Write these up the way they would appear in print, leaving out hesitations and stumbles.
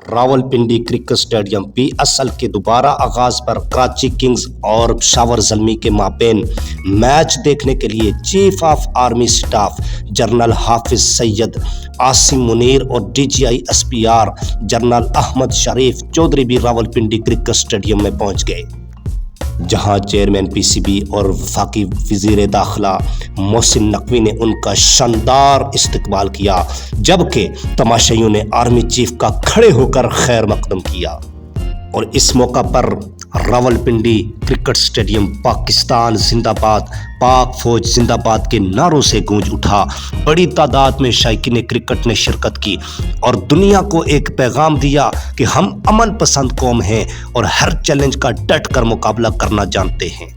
Rawalpindi cricket stadium PSL کے دوبارہ آغاز پر کراچی کنگز اور پشاور زلمی کے مابین میچ دیکھنے کے لیے chief of army staff general حافظ سید عاصم منیر اور DGI SPR جنرل احمد شریف چودھری بھی راولپنڈی کرکٹ اسٹیڈیم میں پہنچ گئے، جہاں چیئرمین PCB اور وفاقی وزیر داخلہ محسن نقوی نے ان کا شاندار استقبال کیا، جبکہ تماشائیوں نے آرمی چیف کا کھڑے ہو کر خیر مقدم کیا۔ اور اس موقع پر راولپنڈی کرکٹ اسٹیڈیم پاکستان زندہ باد، پاک فوج زندہ باد کے نعروں سے گونج اٹھا۔ بڑی تعداد میں شائقین کرکٹ نے شرکت کی اور دنیا کو ایک پیغام دیا کہ ہم امن پسند قوم ہیں اور ہر چیلنج کا ڈٹ کر مقابلہ کرنا جانتے ہیں۔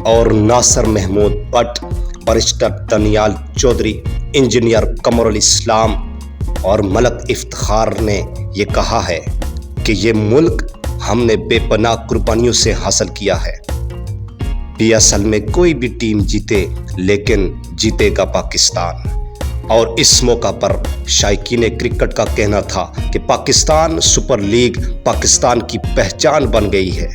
اور ناصر Mahmood but, barrister Daniyal Chaudhry, engineer Qamar الاسلام اور ملک افتخار نے یہ کہا ہے کہ یہ ملک ہم نے بے پناہ قربانیوں سے حاصل کیا ہے۔ PSL میں کوئی بھی ٹیم جیتے لیکن جیتے گا پاکستان۔ اور اس موقع پر شائقین کرکٹ کا کہنا تھا کہ پاکستان سپر لیگ پاکستان کی پہچان بن گئی ہے،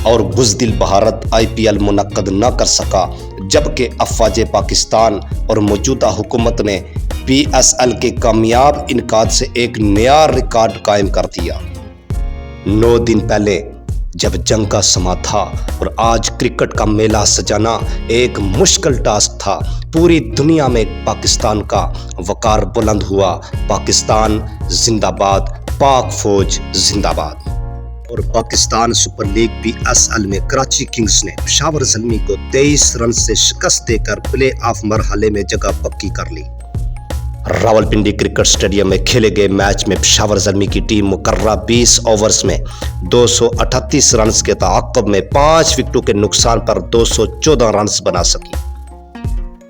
اور بزدل بھارت IPL منعقد نہ کر سکا، جبکہ افواج پاکستان اور موجودہ حکومت نے PSL کے کامیاب انعقاد سے ایک نیا ریکارڈ قائم کر دیا۔ 9 دن پہلے جب جنگ کا سما تھا اور آج کرکٹ کا میلہ سجانا ایک مشکل ٹاسک تھا، پوری دنیا میں پاکستان کا وقار بلند ہوا۔ پاکستان زندہ باد، پاک فوج زندہ باد۔ اور پاکستان سپر لیگ PSL میں کراچی کنگز نے پشاور زلمی کو 23 رن سے شکست دے کر پلے آف مرحلے میں جگہ پکی کر لی۔ راولپنڈی کرکٹ اسٹیڈیم میں کھیلے گئے میچ میں پشاور زلمی کی ٹیم مقررہ 20 اوورز میں 238 رنز کے تعاقب میں 5 وکٹوں کے نقصان پر 214 رنز بنا سکی۔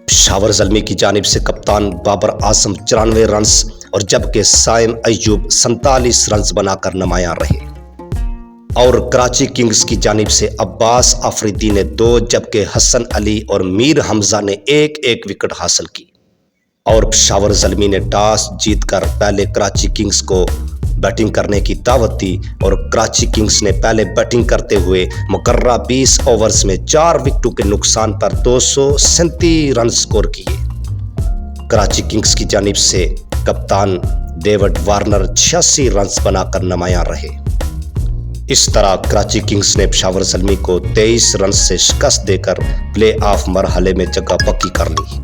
پشاور زلمی کی جانب سے کپتان بابر اعظم 94 رنز اور جبکہ سائم ایوب 47 رنز بنا کر نمایاں رہے۔ اور کراچی کنگز کی جانب سے عباس آفریدی نے 2 جبکہ حسن علی اور میر حمزہ نے ایک وکٹ حاصل کی۔ اور پشاور زلمی نے ٹاس جیت کر پہلے کراچی کنگز کو بیٹنگ کرنے کی دعوت دی، اور کراچی کنگز نے پہلے بیٹنگ کرتے ہوئے مقررہ 20 اوورز میں 4 وکٹوں کے نقصان پر 237 رن سکور کیے۔ کراچی کنگز کی جانب سے کپتان ڈیوڈ وارنر 86 رنز بنا کر نمایاں رہے۔ اس طرح کراچی کنگز نے پشاور زلمی کو 23 رن سے شکست دے کر پلے آف مرحلے میں جگہ پکی کر لی۔